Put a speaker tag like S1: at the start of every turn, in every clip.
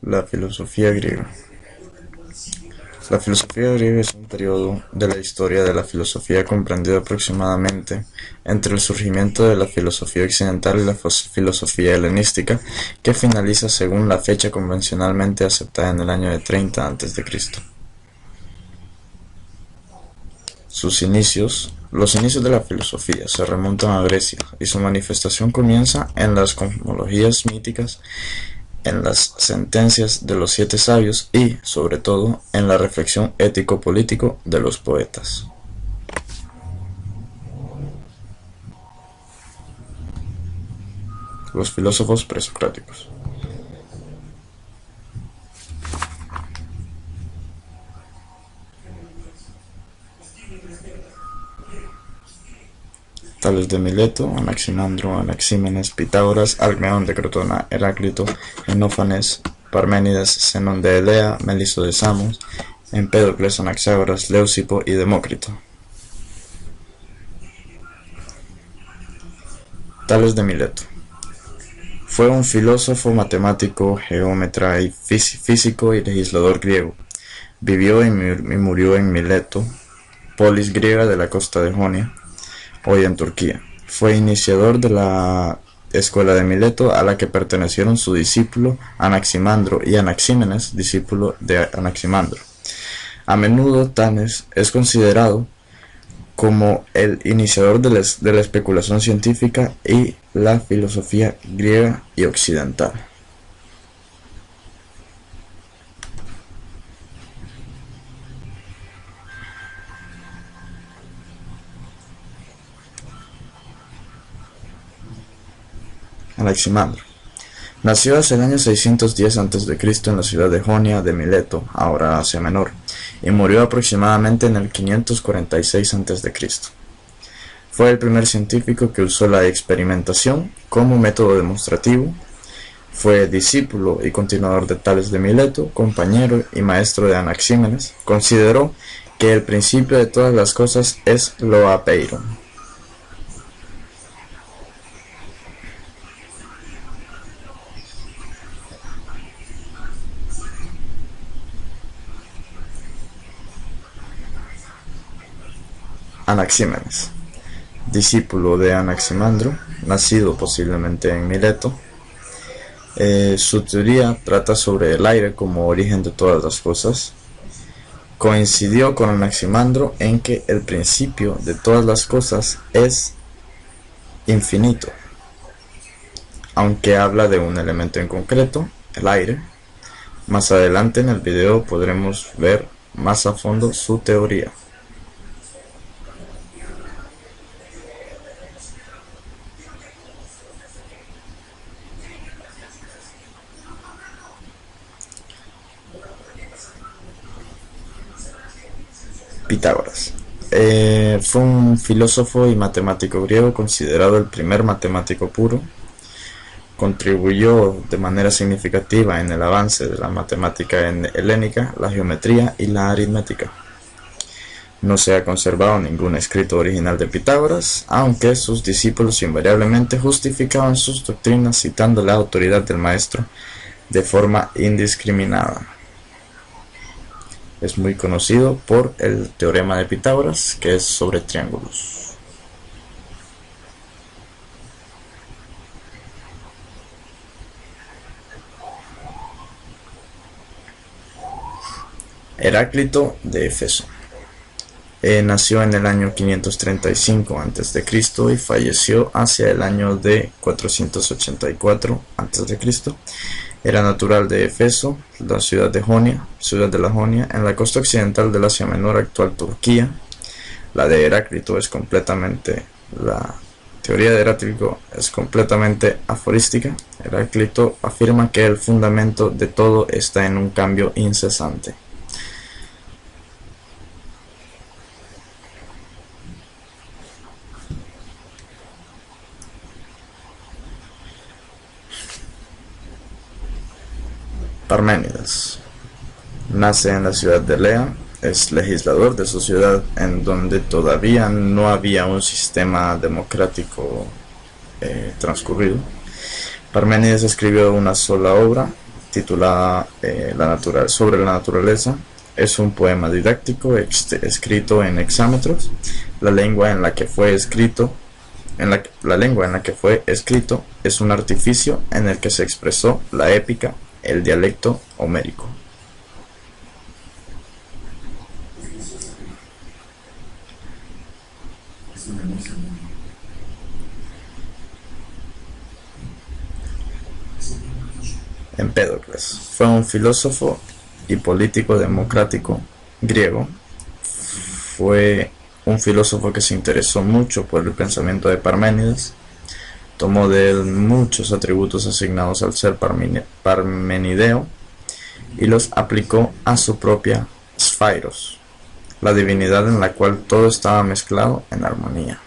S1: La filosofía griega. La filosofía griega es un periodo de la historia de la filosofía comprendido aproximadamente entre el surgimiento de la filosofía occidental y la filosofía helenística, que finaliza según la fecha convencionalmente aceptada en el año de 30 a.C. Los inicios de la filosofía se remontan a Grecia y su manifestación comienza en las cosmologías míticas, en las sentencias de los siete sabios y, sobre todo, en la reflexión ético-político de los poetas. Los filósofos presocráticos. Tales de Mileto, Anaximandro, Anaxímenes, Pitágoras, Alcmeón de Crotona, Heráclito, Enófanes, Parménides, Zenón de Elea, Meliso de Samos, Empédocles, Anaxágoras, Leucipo y Demócrito. Tales de Mileto. Fue un filósofo, matemático, geómetra y físico y legislador griego. Vivió y murió en Mileto, polis griega de la costa de Jonia, hoy en Turquía. Fue iniciador de la escuela de Mileto, a la que pertenecieron su discípulo Anaximandro y Anaxímenes, discípulo de Anaximandro. A menudo Tanes es considerado como el iniciador de la especulación científica y la filosofía griega y occidental. Anaximandro nació hacia el año 610 a.C. en la ciudad de Jonia de Mileto, ahora Asia Menor, y murió aproximadamente en el 546 a.C. Fue el primer científico que usó la experimentación como método demostrativo. Fue discípulo y continuador de Tales de Mileto, compañero y maestro de Anaxímenes. Consideró que el principio de todas las cosas es lo apeiron. Anaxímenes, discípulo de Anaximandro, nacido posiblemente en Mileto. Su teoría trata sobre el aire como origen de todas las cosas. Coincidió con Anaximandro en que el principio de todas las cosas es infinito, aunque habla de un elemento en concreto, el aire. Más adelante en el video podremos ver más a fondo su teoría. Pitágoras. Fue un filósofo y matemático griego, considerado el primer matemático puro. Contribuyó de manera significativa en el avance de la matemática helénica, la geometría y la aritmética. No se ha conservado ningún escrito original de Pitágoras, aunque sus discípulos invariablemente justificaban sus doctrinas citando la autoridad del maestro de forma indiscriminada. Es muy conocido por el teorema de Pitágoras, que es sobre triángulos. Heráclito de Éfeso. Nació en el año 535 a.C. y falleció hacia el año de 484 a.C. Era natural de Éfeso, la ciudad de la Jonia, en la costa occidental del Asia Menor, actual Turquía. La teoría de Heráclito es completamente aforística. Heráclito afirma que el fundamento de todo está en un cambio incesante. Parménides nace en la ciudad de Elea, es legislador de su ciudad, en donde todavía no había un sistema democrático transcurrido. Parménides escribió una sola obra, titulada sobre la naturaleza. Es un poema didáctico escrito en hexámetros. La lengua en la que fue escrito es un artificio en el que se expresó la épica, el dialecto homérico. Empédocles fue un filósofo y político democrático griego. Fue un filósofo que se interesó mucho por el pensamiento de Parménides. Tomó de él muchos atributos asignados al ser parmenideo y los aplicó a su propia Sphairos, la divinidad en la cual todo estaba mezclado en armonía.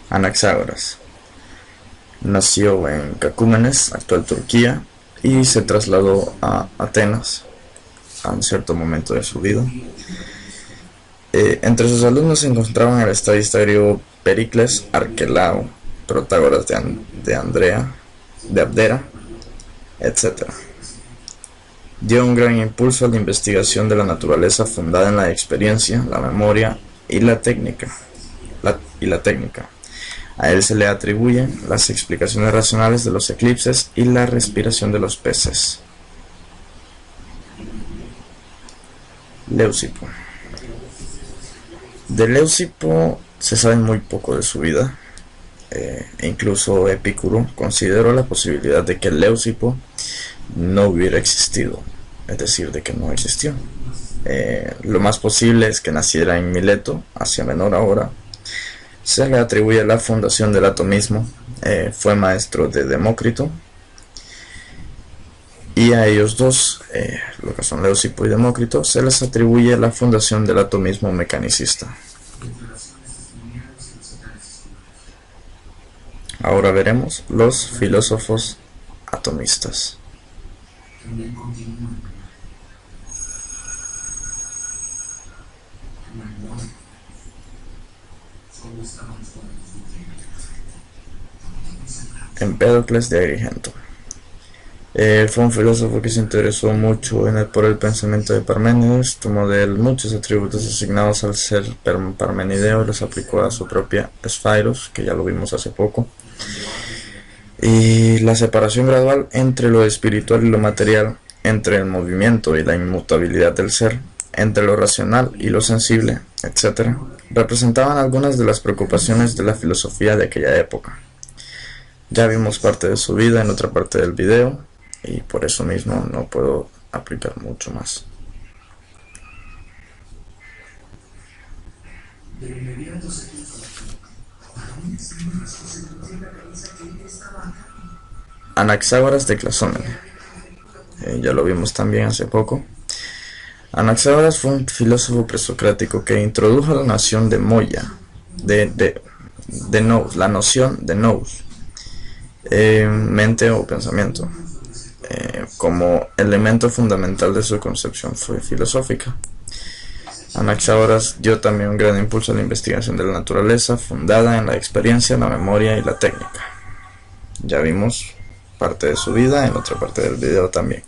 S1: Anaxágoras nació en Cacúmenes, actual Turquía, y se trasladó a Atenas a un cierto momento de su vida. Entre sus alumnos se encontraban el estadista griego Pericles, Arquelao, Protágoras de Abdera, etc. Dio un gran impulso a la investigación de la naturaleza fundada en la experiencia, la memoria y la técnica. A él se le atribuyen las explicaciones racionales de los eclipses y la respiración de los peces. Leucipo. De Leucipo se sabe muy poco de su vida. Incluso Epicuro consideró la posibilidad de que Leucipo no hubiera existido, es decir, de que no existió. Lo más posible es que naciera en Mileto, Asia Menor ahora. Se le atribuye la fundación del atomismo. Fue maestro de Demócrito, y a ellos dos, lo que son Leucipo y Demócrito, se les atribuye la fundación del atomismo mecanicista. Ahora veremos los filósofos atomistas. Empédocles de Agrigento. Fue un filósofo que se interesó mucho por el pensamiento de Parménides. Tomó de él muchos atributos asignados al ser parmenideo y los aplicó a su propia Sphairos, que ya lo vimos hace poco. Y la separación gradual entre lo espiritual y lo material, entre el movimiento y la inmutabilidad del ser, entre lo racional y lo sensible, etc., representaban algunas de las preocupaciones de la filosofía de aquella época. Ya vimos parte de su vida en otra parte del video, y por eso mismo no puedo aplicar mucho más. Anaxágoras de Clasómene. Ya lo vimos también hace poco. Anaxágoras fue un filósofo presocrático que introdujo la noción de moia, de nous, la noción de nous, mente o pensamiento, como elemento fundamental de su concepción filosófica. Anaxágoras dio también un gran impulso a la investigación de la naturaleza, fundada en la experiencia, la memoria y la técnica. Ya vimos parte de su vida en otra parte del video también.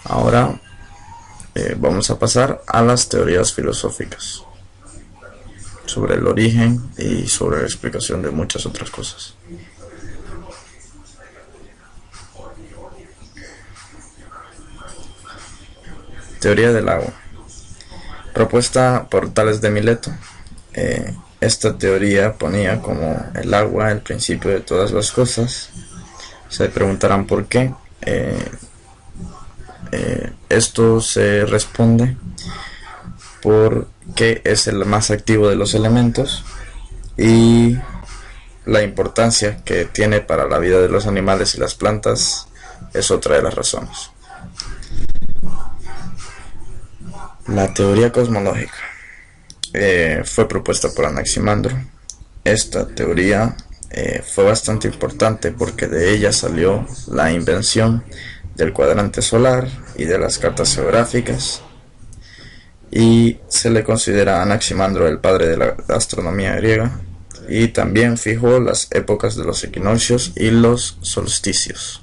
S1: Ahora vamos a pasar a las teorías filosóficas sobre el origen y sobre la explicación de muchas otras cosas. Teoría del agua, propuesta por Tales de Mileto. Esta teoría ponía como el agua el principio de todas las cosas. Se preguntarán por qué. Esto se responde porque es el más activo de los elementos y la importancia que tiene para la vida de los animales y las plantas es otra de las razones. La teoría cosmológica fue propuesta por Anaximandro. Esta teoría fue bastante importante porque de ella salió la invención del cuadrante solar y de las cartas geográficas, y se le considera a Anaximandro el padre de la astronomía griega, y también fijó las épocas de los equinoccios y los solsticios.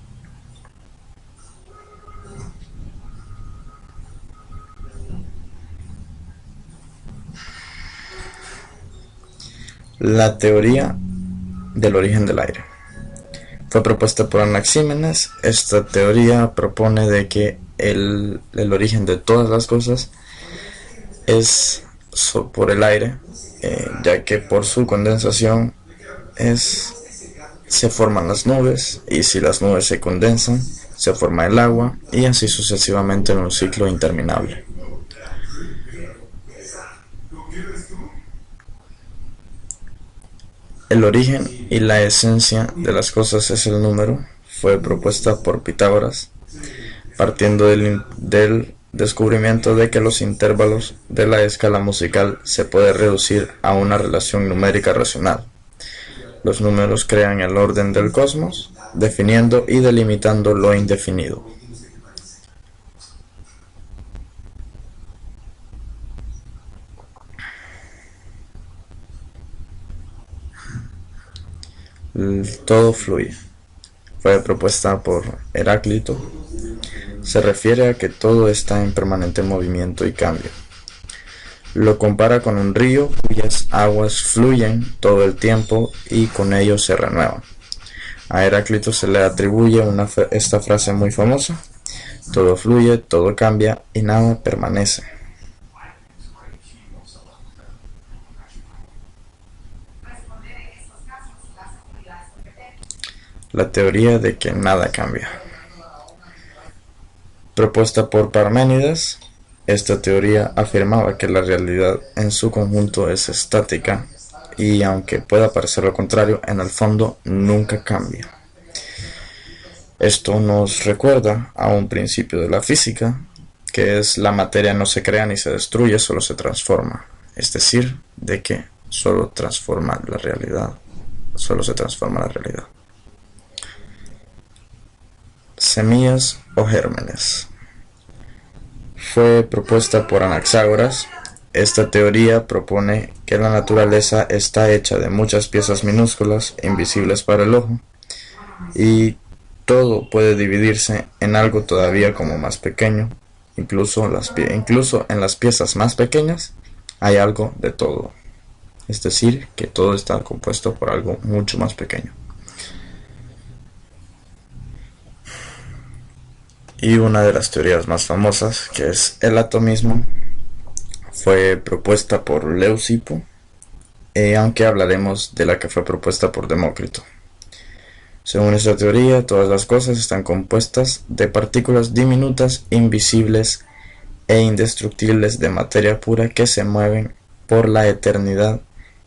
S1: La teoría del origen del aire fue propuesta por Anaxímenes. Esta teoría propone de que el origen de todas las cosas es por el aire, ya que por su condensación se forman las nubes, y si las nubes se condensan se forma el agua, y así sucesivamente en un ciclo interminable. El origen y la esencia de las cosas es el número. Fue propuesta por Pitágoras, partiendo del descubrimiento de que los intervalos de la escala musical se puede reducir a una relación numérica racional. Los números crean el orden del cosmos, definiendo y delimitando lo indefinido. Todo fluye. Fue propuesta por Heráclito. Se refiere a que todo está en permanente movimiento y cambio. Lo compara con un río cuyas aguas fluyen todo el tiempo y con ello se renuevan. A Heráclito se le atribuye esta frase muy famosa: todo fluye, todo cambia y nada permanece. La teoría de que nada cambia. Propuesta por Parménides, esta teoría afirmaba que la realidad en su conjunto es estática, y aunque pueda parecer lo contrario, en el fondo nunca cambia. Esto nos recuerda a un principio de la física, que es: la materia no se crea ni se destruye, solo se transforma. Es decir, de que solo se transforma la realidad. Semillas o gérmenes. Fue propuesta por Anaxágoras. Esta teoría propone que la naturaleza está hecha de muchas piezas minúsculas, invisibles para el ojo, y todo puede dividirse en algo todavía como más pequeño. Incluso en las piezas más pequeñas hay algo de todo. Es decir, que todo está compuesto por algo mucho más pequeño. Y una de las teorías más famosas, que es el atomismo, fue propuesta por Leucipo, aunque hablaremos de la que fue propuesta por Demócrito. Según esta teoría, todas las cosas están compuestas de partículas diminutas, invisibles e indestructibles de materia pura que se mueven por la eternidad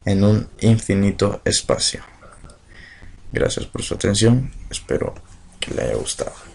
S1: en un infinito espacio. Gracias por su atención, espero que le haya gustado.